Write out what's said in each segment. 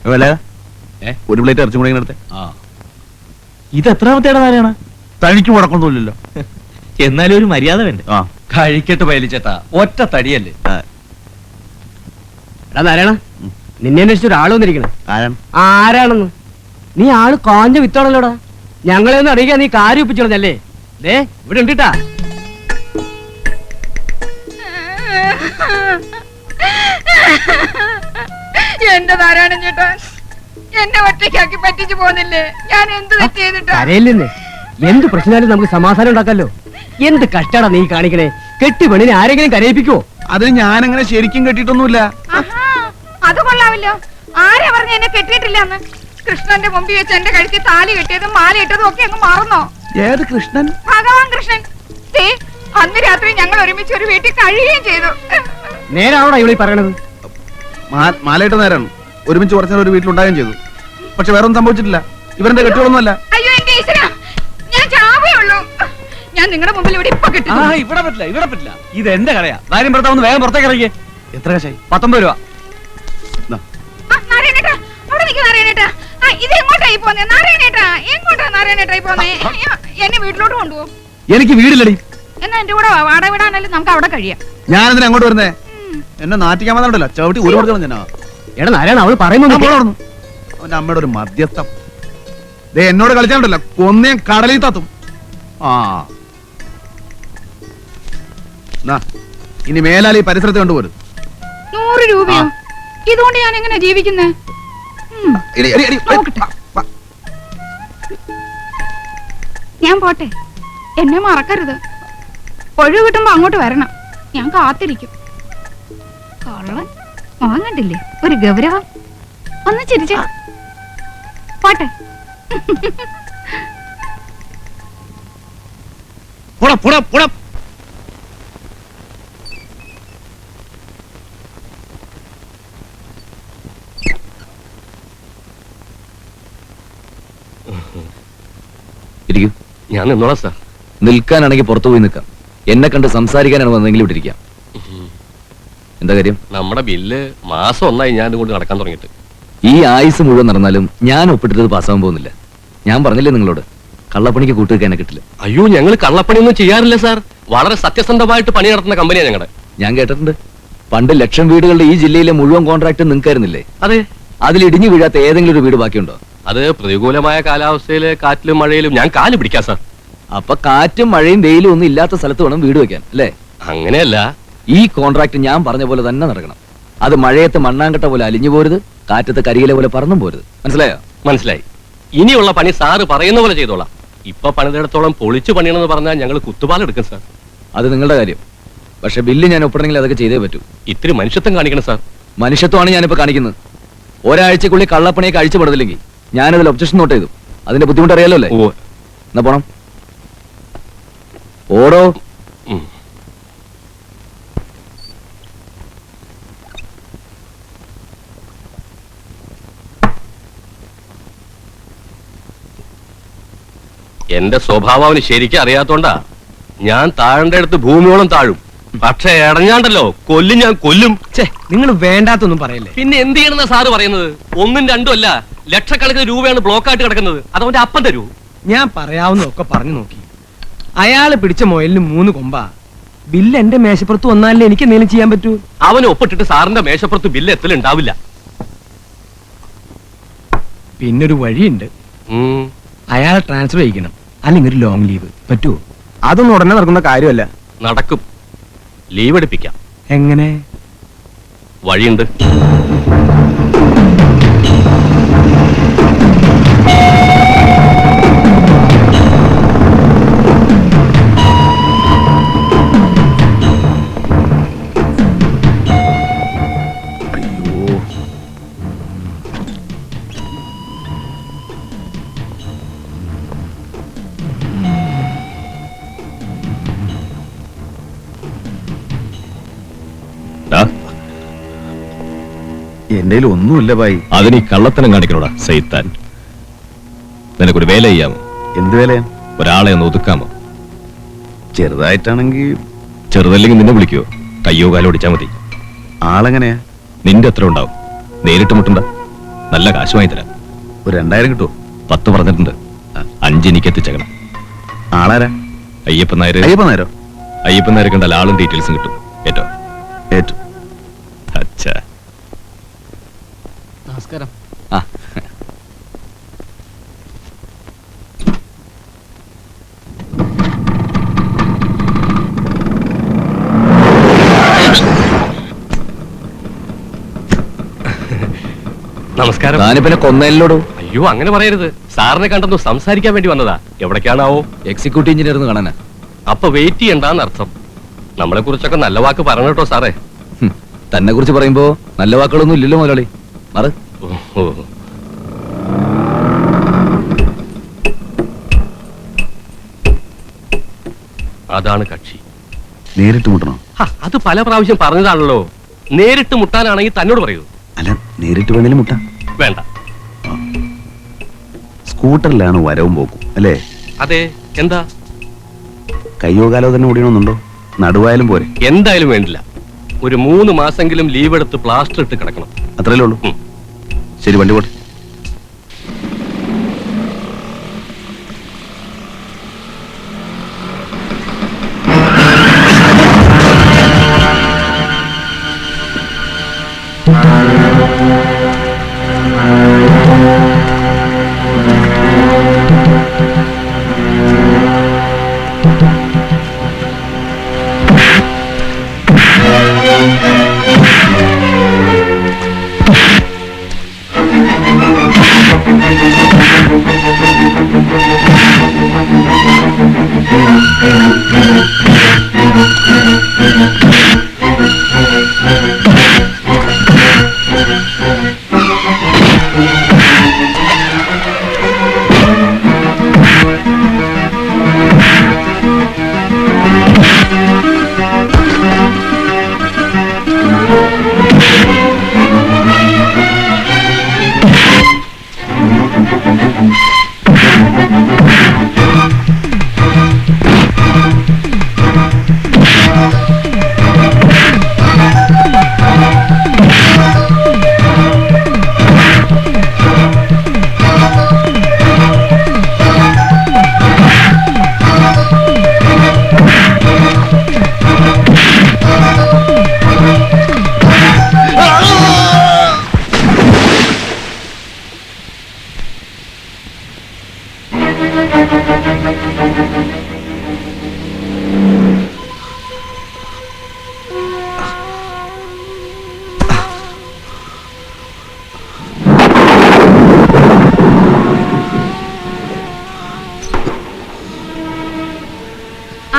ഒരു പ്ലേറ്റ് ഇറച്ചും കൂടെ എടുത്തേ. ഇത് എത്രാമത്തേടെ നാരായണ? തനിക്ക് മുടക്കൊന്നുമില്ലല്ലോ. എന്നാലും ഒരു മര്യാദ വേണ്ടേ? കഴിക്കട്ട് പയലിച്ചേട്ടാ, ഒറ്റ തടിയല്ലേ. എടാ നാരായണ, നിന്നെ അന്വേഷിച്ച ഒരാൾ വന്നിരിക്കണേ. ആരാണെന്ന്? നീ ആള് കാഞ്ഞ വിത്താണല്ലോടാ. ഞങ്ങളെ ഒന്ന് അറിയിക്കാൻ നീ കാര്യം ഒപ്പിച്ചോളഞ്ഞല്ലേ? ദേ ഇവിടെ ഉണ്ടിട്ടാ. എന്റെ നാരായണൻ ചേട്ടാ, എന്നെ ഒറ്റയ്ക്കാക്കി പറ്റിച്ചു പോന്നില്ലേ? ഞാൻ എന്ത് തെറ്റ് ചെയ്തിട്ടാ? കരയില്ലെന്നേ, എന്ത് പ്രശ്നമായാലും നമുക്ക് സമാധാനം ഉണ്ടാക്കാലോ. എന്ത് കഷ്ടാടാ നീ കാണിക്കണേ? കെട്ടി പെണ്ണിനെ ആരെങ്കിലും കരയിപ്പിക്കോ? അതിന് ഞാനങ്ങനെ ശരിക്കും കെട്ടിയിട്ടൊന്നുമില്ല. അത് കൊള്ളാവില്ലോ. ആരാ പറഞ്ഞ എന്നെ കെട്ടിയിട്ടില്ല എന്ന്? കൃഷ്ണന്റെ മുമ്പിൽ വെച്ച് എന്റെ കഴുത്തിൽ താലി കെട്ടിയതും മാല ഇട്ടതും ഒക്കെ അങ്ങ് മറന്നോ? ഏത് കൃഷ്ണൻ? ഭഗവാൻ കൃഷ്ണൻ. അന്ന് രാത്രി ഞങ്ങൾ ഒരുമിച്ച് ഒരു വീട്ടിൽ കഴിയുകയും ചെയ്തു. നേരാവണോ ഇവിടെ പറയണത്? മാലയിട്ട് നേരാണ്. ഒരുമിച്ച് കുറച്ചു ഒരു വീട്ടിലുണ്ടാകുകയും ചെയ്തു. പക്ഷെ വേറെ ഒന്നും സംഭവിച്ചിട്ടില്ല. ഇവരുടെ കെട്ടികളൊന്നുമല്ല. അയ്യോ എന്റെ ഈശ്വരാ, ഞാൻ ചാവേ ഉള്ളൂ. ഞാൻ നിങ്ങളുടെ മുമ്പിൽ ഇവിടെ ഇപ്പൊ കിട്ടും. ഇവിടെ പറ്റില്ല, ഇവിടെ പറ്റില്ല. ഇത് എന്റെ കടയാ. കാര്യം ഭർത്താവ് വേഗം പുറത്തേക്ക് ഇറങ്ങിയേ. എത്ര കാശായി? 19 രൂപ. നാരായണേട്ടാ, അവിടെ നിൽക്കും നാരായണേട്ടാ. ഇത് എങ്ങോട്ടായി പോന്നേ നാരായണേട്ടാ? എങ്ങോട്ടാ നാരായണേട്ടായി പോന്നേ? എന്നെ വീട്ടിലോട്ട് കൊണ്ടുപോകും. എനിക്ക് വീടില്ലടി. എന്നാ എന്റെ കൂടെ വാടക വിടാനല്ലേ നമുക്ക് അവിടെ കഴിയാം. ഞാനെന്തിനാ അങ്ങോട്ട് വരുന്നേ? എന്നെ നാട്ടിക്കാൻ വന്നിട്ടല്ലോ. ചവിട്ടി ഒരു കൊടുക്കണം ഞാൻ. എടാ നാരായണ, അവള് പറയുന്നു. അവന്റെ അമ്മയുടെ ഒരു മധ്യസ്ഥം. എന്നോട് കളിച്ചാണ്ടല്ലോ, കൊന്നേം കടലിൽ തത്തും. ഇനി മേലാൽ ഈ പരിസരത്ത് കണ്ടുപോരും. 100 രൂപയോ? ഇതുകൊണ്ട് ഞാൻ എങ്ങനെ ജീവിക്കുന്നേ? ഞാൻ പോട്ടെ, എന്നെ മറക്കരുത്. ഒഴിവ് കിട്ടുമ്പോ അങ്ങോട്ട് വരണം, ഞാൻ കാത്തിരിക്കും. കള്ളൻ വാങ്ങണ്ടില്ലേ ഒരു ഗൗരവം? ഒന്ന് ചിരിച്ചേ. പോട്ടെ. ഞാൻ നിന്നോളാം സാർ. നിൽക്കാനാണെങ്കിൽ പുറത്തു പോയി നിൽക്കാം. എന്നെ കണ്ട് സംസാരിക്കാനാണ് വന്നെങ്കിൽ ഇവിടെ ഇരിക്കാം. എന്താ കാര്യം? നമ്മുടെ ബില്ല് മാസം 1 ഞാൻ കൊണ്ട് നടക്കാൻ തുടങ്ങിയിട്ട്. ഈ ആയുസ് മുഴുവൻ നടന്നാലും ഞാൻ ഒപ്പിട്ടത് പാസ്സാവാൻ പോകുന്നില്ല. ഞാൻ പറഞ്ഞില്ലേ നിങ്ങളോട്, കള്ളപ്പണിക്ക് കൂട്ടുവെക്കാനെ കിട്ടില്ല. അയ്യോ, ഞങ്ങൾ കള്ളപ്പണിയൊന്നും ചെയ്യാറില്ല സാർ. വളരെ സത്യസന്ധമായിട്ട് പണി നടത്തുന്ന കമ്പനിയാണ് ഞങ്ങളുടെ. ഞാൻ കേട്ടിട്ടുണ്ട്, പണ്ട് 1,00,000 വീടുകളുടെ ഈ ജില്ലയിലെ മുഴുവൻ കോൺട്രാക്ട് നിങ്ങൾക്കായിരുന്നില്ലേ? അതെ. അതിൽ ഇടിഞ്ഞു വീഴാത്ത ഏതെങ്കിലും ഒരു വീട് ബാക്കിയുണ്ടോ? അത് പ്രതികൂലമായ കാലാവസ്ഥയില് കാറ്റിലും മഴയിലും ഞാൻ കാല് പിടിക്കാം സാർ. അപ്പൊ കാറ്റും മഴയും വെയിലും ഒന്നും ഇല്ലാത്ത സ്ഥലത്ത് വേണം വീട് വെക്കാൻ, അല്ലേ? അങ്ങനെയല്ല. ഈ കോൺട്രാക്ട് ഞാൻ പറഞ്ഞ പോലെ തന്നെ നടക്കണം. അത് മഴയത്ത് മണ്ണാങ്കട്ട പോലെ അലിഞ്ഞു പോരുത്, കാറ്റത്ത് കരിയില പോലെ പറന്നും പോരുത്. മനസ്സിലായോ? മനസ്സിലായി. ഇനിയുള്ള പണി സാറ് പറയുന്ന പോലെ ചെയ്തോളാം. ഇപ്പൊ പണിതിടത്തോളം പൊളിച്ചു പണിയണമെന്ന് പറഞ്ഞാൽ ഞങ്ങൾ കുത്തുപാലെടുക്കും സാർ. അത് നിങ്ങളുടെ കാര്യം. പക്ഷെ ബില്ല് ഞാൻ ഒപ്പിടണമെങ്കിൽ അതൊക്കെ ചെയ്തേ പറ്റൂ. ഇത്തിരി മനുഷ്യത്വം കാണിക്കണം സാർ. മനുഷ്യത്വമാണ് ഞാനിപ്പോ കാണിക്കുന്നത്. ഒരാഴ്ചക്കുള്ളിൽ കള്ളപ്പണിയൊക്കെ അഴിച്ചുപെടുന്നില്ലെങ്കിൽ ഞാനതിൽ ഒബ്ജക്ഷൻ നോട്ട് ചെയ്തു. അതിന്റെ ബുദ്ധിമുട്ട് അറിയാലോ അല്ലേ? എന്നാ പോണം. ഓടോ. എന്റെ സ്വഭാവം അവന് ശരിക്കും അറിയാത്തോണ്ടാ. ഞാൻ താഴേണ്ട അടുത്ത് ഭൂമിയോളം താഴും. പക്ഷെ ഇടഞ്ഞാണ്ടല്ലോ കൊല്ലും, ഞാൻ കൊല്ലും. നിങ്ങൾ വേണ്ടാത്തൊന്നും പറയല്ലേ. പിന്നെ എന്ത് ചെയ്യണമെന്നാ സാറ് പറയുന്നത്? 1ഉം 2ഉം അല്ല, ലക്ഷക്കണക്കിന് രൂപയാണ് ബ്ലോക്കായിട്ട് കിടക്കുന്നത്. അതവന്റെ അപ്പം തരൂ. ഞാൻ പറയാവുന്നതൊക്കെ പറഞ്ഞു നോക്കി. അയാള് പിടിച്ച മുയലിന് 3 കൊമ്പാ. ബില്ല് എന്റെ മേശപ്പുറത്ത് വന്നാലേ എനിക്ക് എന്തെങ്കിലും ചെയ്യാൻ പറ്റൂ. അവന് ഒപ്പിട്ടിട്ട് സാറിന്റെ മേശപ്പുറത്ത് ബില്ല് എത്തലുണ്ടാവില്ല. പിന്നൊരു വഴിയുണ്ട്. അയാളെ ട്രാൻസ്ഫർ ചെയ്യിക്കണം, അല്ലെങ്കിൽ ഒരു ലോങ് ലീവ് പറ്റുമോ? അതൊന്നും ഉടനെ നടക്കുന്ന കാര്യമല്ല. നടക്കും. ലീവ് എടുപ്പിക്കാം. എങ്ങനെ? വഴിയുണ്ട്. എന്റെ ഒന്നുമില്ല ഭായി. അതിന് കള്ളത്തനം കാണിക്കണോടാ സൈത്താൻ. നിനക്കൊരു വേല ചെയ്യാമോ? എന്ത് വേലയാ? ഒരാളെ ഒന്ന് ഒതുക്കാമോ? ചെറുതായിട്ടാണെങ്കിൽ. ചെറുതല്ലെങ്കിൽ നിന്നെ വിളിക്കുവോ? കയ്യോ കാലോ ഓടിച്ചാ മതി. ആളെങ്ങനെയാ? നിന്റെ എത്ര ഉണ്ടാവും? നേരിട്ട് മുട്ടണ്ട. നല്ല കാശുമായി തരാം. ഒരു 2000 കിട്ടുമോ? 10 പറഞ്ഞിട്ടുണ്ട്. 5 എനിക്ക് എത്തിച്ചേക്കണം. ആളാരാ? അയ്യപ്പൻ നായർ. അയ്യപ്പൻ നേരോ? അയ്യപ്പൻ നായർ കണ്ടാൽ ആളും ഡീറ്റെയിൽസും കിട്ടും. ഏറ്റോ? ഏറ്റു. അച്ഛാ. നമസ്കാരം. ആ. നമസ്കാരം. താനിപ്പിന്നെ കൊന്നല്ലോടോ. അയ്യോ അങ്ങനെ പറയരുത്. സാറിനെ കണ്ടെന്നു സംസാരിക്കാൻ വേണ്ടി വന്നതാ. എവിടേക്കാണാവോ? എക്സിക്യൂട്ടീവ് എഞ്ചിനീയർ എന്ന് കാണാനാ. അപ്പൊ വെയിറ്റ് ചെയ്യണ്ടെന്ന് അർത്ഥം. നമ്മളെ കുറിച്ചൊക്കെ നല്ല വാക്ക് പറഞ്ഞു കേട്ടോ സാറേ. തന്നെ കുറിച്ച് പറയുമ്പോ നല്ല വാക്കുകളൊന്നും ഇല്ലല്ലോ മുതലാളി. മാറ്. ഓ അതാണ് കക്ഷി. നേരിട്ട് മുട്ടണോ? അത് പല പ്രാവശ്യം പറഞ്ഞതാണല്ലോ. നേരിട്ട് മുട്ടാനാണെങ്കിൽ തന്നോട് പറയൂ. അല്ല, നേരിട്ട് വേണേലും മുട്ടാം. വേണ്ട. സ്കൂട്ടറിലാണ് വരവും പോക്കും അല്ലേ? അതെ. എന്താ? കയ്യോ കാലോ തന്നെ ഓടിയണമെന്നുണ്ടോ? നടുവായാലും പോരെ? എന്തായാലും വേണ്ടില്ല. ഒരു 3 മാസെങ്കിലും ലീവ് എടുത്ത് പ്ലാസ്റ്റർ ഇട്ട് കിടക്കണം. അത്രയല്ലേ ഉള്ളൂ. ശരി, വണ്ടി പോട്ടെ.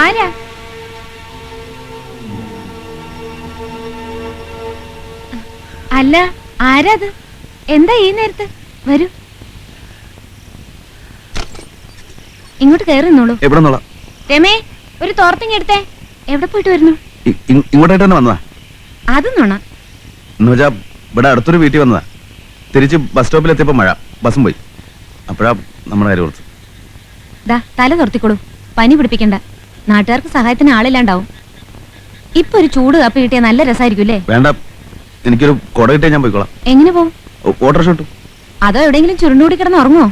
ആരാ? അല്ല, ആരാത്? എന്താ ഈ നേരത്ത്? വരൂ, ഇങ്ങോട്ട് കയറുന്നോളൂ. എവിടെ നിന്നോളാം? രമേ, ഒരു തോർത്തിങ് എടുത്തേ. എവിടെ പോയിട്ട് വരുന്നു? ഇങ്ങോട്ടായിട്ട് തന്നെ വന്നതാ. അത് നുണ. എന്ന് വെച്ചാ ഇവിടെ അടുത്തൊരു വീട്ടിൽ വന്നതാ. തിരിച്ച് ബസ് സ്റ്റോപ്പിൽ എത്തിയപ്പോ മഴ, ബസ്സും പോയി. അപ്പോഴാ നമ്മുടെ കാര്യം ഓർത്ത്. ദാ തല തുറത്തിക്കോളൂ, പനി പിടിപ്പിക്കണ്ട. നാട്ടുകാർക്ക് സഹായത്തിന് ആളില്ലാണ്ടാവും. ഇപ്പൊ ഒരു ചൂട് കാപ്പി കിട്ടിയാൽ നല്ല രസമായിരിക്കും അല്ലേ? വേണ്ട, എനിക്കൊരു കൊട കിട്ടിയാൽ ഞാൻ പോയിക്കോളാം. എങ്ങനെ പോവും? ഓട്ടോറിക്ഷ കിട്ടും. അതോ എവിടെയെങ്കിലും ചുരുണ്ടുകൂടി കിടന്ന് ഉറങ്ങുമോ?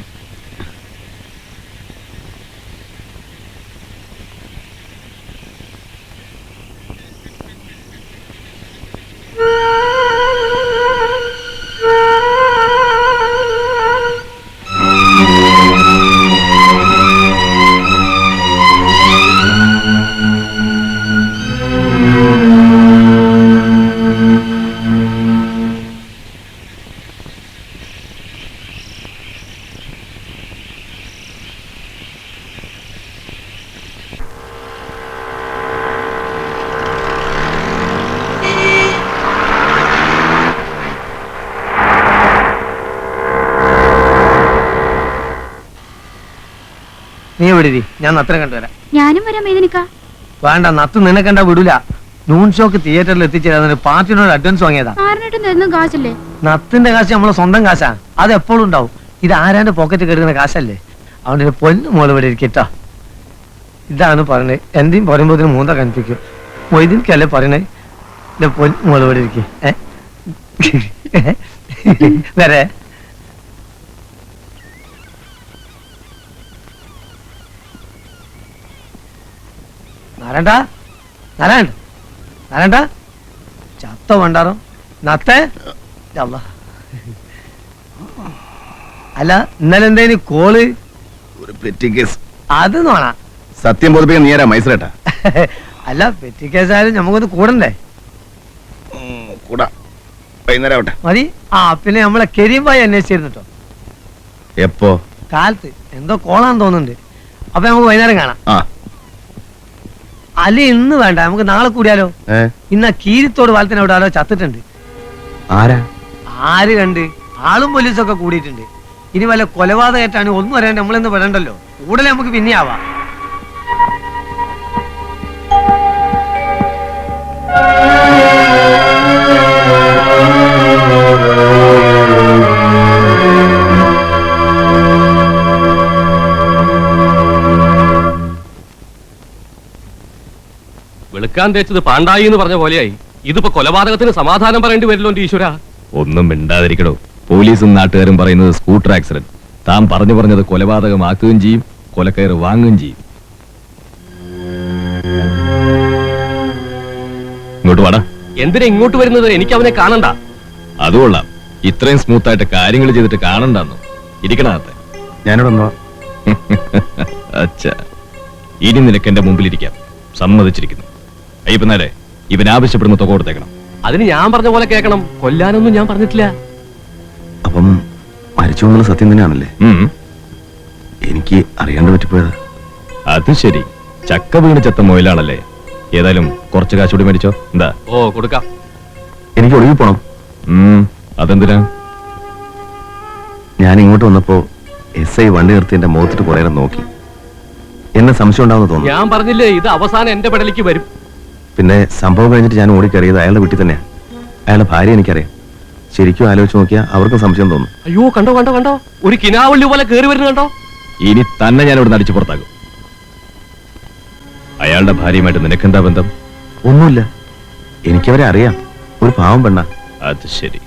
നീ എവിടെ? ഞാൻ നത്തിനെ കണ്ടുവരാം. ഞാനും വരാം വേദനിക്ക. വേണ്ട, നത്ത് നിന്നെ കണ്ടാ വിടൂല. നൂൺ ഷോക്ക് തിയേറ്ററിൽ എത്തിച്ചേരാൻ പാർട്ടിനോട് അഡ്വാൻസ് വാങ്ങിയതാ. കാശല്ലേ? നത്തിന്റെ കാശ് നമ്മളെ സ്വന്തം കാശാ. അത് എപ്പോഴും ഉണ്ടാവും. ഇത് ആരാന്റെ പോക്കറ്റ് കെടുക്കുന്ന കാശല്ലേ. അതുകൊണ്ട് പൊന്നു മോള് ഇവിടെ ഇരിക്കട്ടോ. ഇതാണ് പറയണേ. എന്തെയും പറയുമ്പോ ഇതിന് മൂന്ന കണിപ്പിക്കും. മൊയ്തീൻക്കല്ലേ പറയണേ. പൊന്നു മോള് ഇവിടെ ഇരിക്കേ. വരെ നാരായണ്ട നാരായണ്ട നാരായണ്ട ചത്ത വേണ്ടാറോ നത്തേ അല്ല അല്ല ഇന്നലെ എന്തേനി കോള് ഒരു പെറ്റി കേസ്. അത് നോണ സത്യം ബോധിപ്പിക്കാൻ നീ ആരാ മൈസൂരേട്ടാ? അല്ല പെറ്റി കേസായാലും നമുക്കൊന്ന് കൂടണ്ടേ? കൂടാ, വൈകുന്നേരം ആവട്ടെ. മതി. ആ പിന്നെ നമ്മളെ കരീംബായി അന്വേഷിച്ചിരുന്നു കേട്ടോ. എപ്പോ? കാലത്ത് എന്തോ കോളാന്ന് തോന്നുന്നുണ്ട്. അപ്പൊ നമുക്ക് വൈകുന്നേരം കാണാം. ആ അല്ല ഇന്ന് വേണ്ട, നമുക്ക് നാളെ കൂടിയാലോ? ഇന്ന് ആ കീരിത്തോട് പാലത്തിന് അവിടെ ആരോ ചത്തിട്ടുണ്ട്. ആരാ? ആര് കണ്ട്? ആളും പോലീസൊക്കെ കൂടിയിട്ടുണ്ട്. ഇനി വല്ല കൊലപാതകമായിട്ടാണ് ഒന്നും അറിയാണ്ട് നമ്മളെന്ന് പെടണ്ടല്ലോ. കൂടുതൽ നമുക്ക് പിന്നെ ആവാം. വെളുക്കാൻ തേച്ചത് പാണ്ടായി എന്ന് പറഞ്ഞ പോലെയായി. ഇതിപ്പോ കൊലപാതകത്തിന് സമാധാനം പറയേണ്ടി വരില്ലോ എന്റെ ഈശ്വര. ഒന്നും മിണ്ടാതിരിക്കടോ. പോലീസും നാട്ടുകാരും പറയുന്നത് സ്കൂട്ടർ ആക്സിഡന്റ്. താൻ പറഞ്ഞത് കൊലപാതകമാക്കുകയും ചെയ്യും, കൊലക്കയറ് വാങ്ങുകയും ചെയ്യും. ഇങ്ങോട്ട് വാടാ. എന്തിനാ ഇങ്ങോട്ട് വരുന്നത്? എനിക്ക് അവനെ കാണണ്ട. അതുകൊള്ളാം, ഇത്രയും സ്മൂത്ത് ആയിട്ട് കാര്യങ്ങൾ ചെയ്തിട്ട് കാണണ്ടെന്നു. ഇരിക്കണത്തെ ഞാനിവിടെ വന്നോ? അച്ഛാ, ഇനി നിനക്ക് എന്റെ മുമ്പിലിരിക്കാം. സമ്മതിച്ചിരിക്കുന്നു. അയ്യപ്പനാരെ, ഇവൻ ആവശ്യപ്പെടുന്ന തുക കൊടുത്തേക്കണം. അതിന് ഞാൻ പറഞ്ഞ പോലെ കേൾക്കണം. കൊല്ലാനൊന്നും ഞാൻ പറഞ്ഞിട്ടില്ല. അപ്പം മരിച്ചു എന്നുള്ള സത്യം തന്നെയാണല്ലേ? എനിക്ക് അറിയാണ്ട് പറ്റിപ്പോയതാ. അത് ശരി, ചക്ക വീണ് ചെത്ത മൊയിലാണല്ലേ. ഏതായാലും കുറച്ച് കാശുകൂടി മേടിച്ചോ. എന്താ? ഓ, കൊടുക്കാം. എനിക്ക് ഒളിവിൽ പോണം. അതെന്തിനാ? ഞാൻ ഇങ്ങോട്ട് വന്നപ്പോ SI വണ്ടി നിർത്തി എന്റെ മുഖത്തിട്ട് കുറെ നേരം നോക്കി. എന്നെ സംശയം ഉണ്ടാവുന്ന തോന്നുന്നു. ഞാൻ പറഞ്ഞില്ലേ, ഇത് അവസാനം എന്റെ പെടലേക്ക് വരും. പിന്നെ സംഭവം കഴിഞ്ഞിട്ട് ഞാൻ ഓടിക്കറിയത് അയാളുടെ വീട്ടിൽ തന്നെയാണ്. അയാളുടെ ഭാര്യ എനിക്കറിയാം. ശരിക്കും ആലോചിച്ച് നോക്കിയാൽ അവർക്കും സംശയം തോന്നും. അയ്യോ, കണ്ടോ കണ്ടോ കണ്ടോ, ഒരു കിനാവള്ളി പോലെ കേറി വരുന്നു കണ്ടോ. ഇനി തന്നെ ഞാൻ ഇവിടെ അടിച്ചു പുറത്താകും. അയാളുടെ ഭാര്യയുമായിട്ട് നിനക്കെന്താ ബന്ധം? ഒന്നുമില്ല, എനിക്കവരെ അറിയാം. ഒരു പാവം പെണ്ണ. അത് ശരി.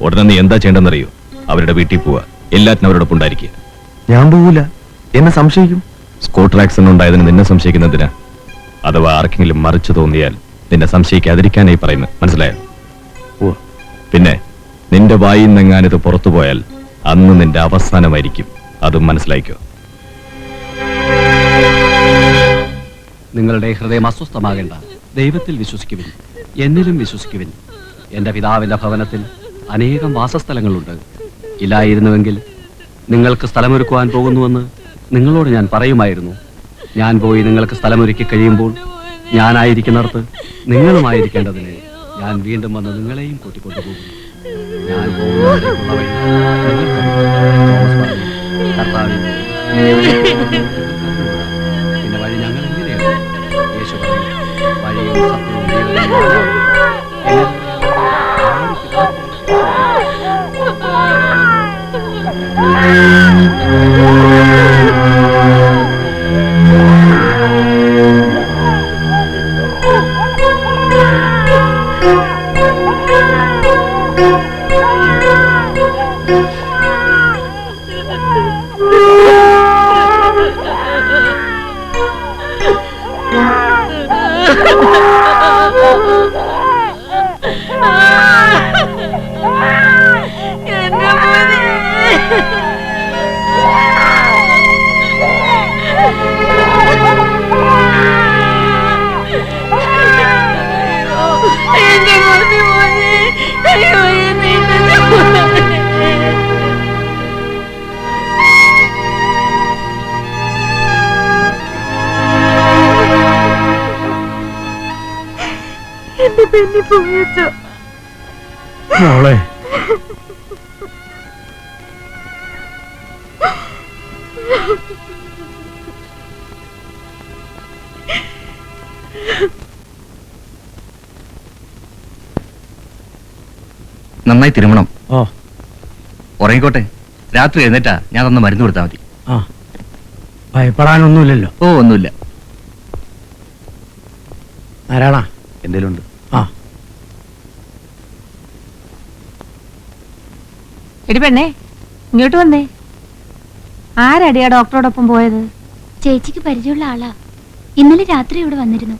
ഉടനെ നീ എന്താ ചെയ്യേണ്ടെന്നറിയോ? അവരുടെ വീട്ടിൽ പോവാ, എല്ലാറ്റിനും അവരോടൊപ്പം ഉണ്ടായിരിക്കുക. ഞാൻ പോവില്ല, എന്നെ സംശയിക്കും. സ്കൂട്ടർ ആക്സിഡന്റ് ഉണ്ടായതിന് നിന്നെ സംശയിക്കുന്നതിനാ? അഥവാ ആർക്കെങ്കിലും മറിച്ചു തോന്നിയാൽ നിന്നെ സംശയിക്കാതിരിക്കാനായി പറയുന്നത്, മനസ്സിലായോ? പിന്നെ നിന്റെ വായിൽ നിന്നെങ്ങാനിത് പുറത്തു പോയാൽ അന്ന് നിന്റെ അവസാനമായിരിക്കും. അതും മനസ്സിലായിക്കോ. നിങ്ങളുടെ ഹൃദയം അസ്വസ്ഥമാകേണ്ട. ദൈവത്തിൽ വിശ്വസിക്കുവിൻ, എന്നിലും വിശ്വസിക്കുവിൻ. എന്റെ പിതാവിന്റെ ഭവനത്തിൽ അനേകം വാസസ്ഥലങ്ങളുണ്ട്. ഇല്ലായിരുന്നുവെങ്കിൽ നിങ്ങൾക്ക് സ്ഥലമൊരുക്കുവാൻ പോകുന്നുവെന്ന് നിങ്ങളോട് ഞാൻ പറയുമായിരുന്നു. ഞാൻ പോയി നിങ്ങൾക്ക് സ്ഥലമൊരുക്കി കഴിയുമ്പോൾ ഞാനായിരിക്കുന്നിടത്ത് നിങ്ങളുമായിരിക്കേണ്ടതിന് ഞാൻ വീണ്ടും വന്ന് നിങ്ങളെയും കൂട്ടിക്കൊണ്ടുപോകും. ഞാൻ പോകുന്നതിലേക്കുള്ള വഴി തോമസ് പറഞ്ഞു. കർത്താവേ, പിന്നെ വഴി ഞങ്ങൾ എങ്ങനെയാണ്? യേശു പറഞ്ഞു, വഴിയും സത്യവും ജീവനും ഞാനാണ്. മോളെ, നന്നായി തിരുമണം. ഓ ഉറങ്ങിക്കോട്ടെ. രാത്രി എഴുന്നേറ്റാ ഞാൻ തന്ന മരുന്ന് കൊടുത്താൽ മതി. ആ, ഭയപ്പെടാനൊന്നുമില്ലല്ലോ. ഓ, ഒന്നുമില്ല. നാരായണ, എന്തേലും ഉണ്ട്. ആ എടി പെണ്ണേ, ഇങ്ങോട്ട് വന്നേ. ആരടിയാ ഡോക്ടറോടൊപ്പം പോയത്? ചേച്ചിക്ക് പരിചയമുള്ള ആളാ. ഇന്നലെ രാത്രി ഇവിടെ വന്നിരുന്നു.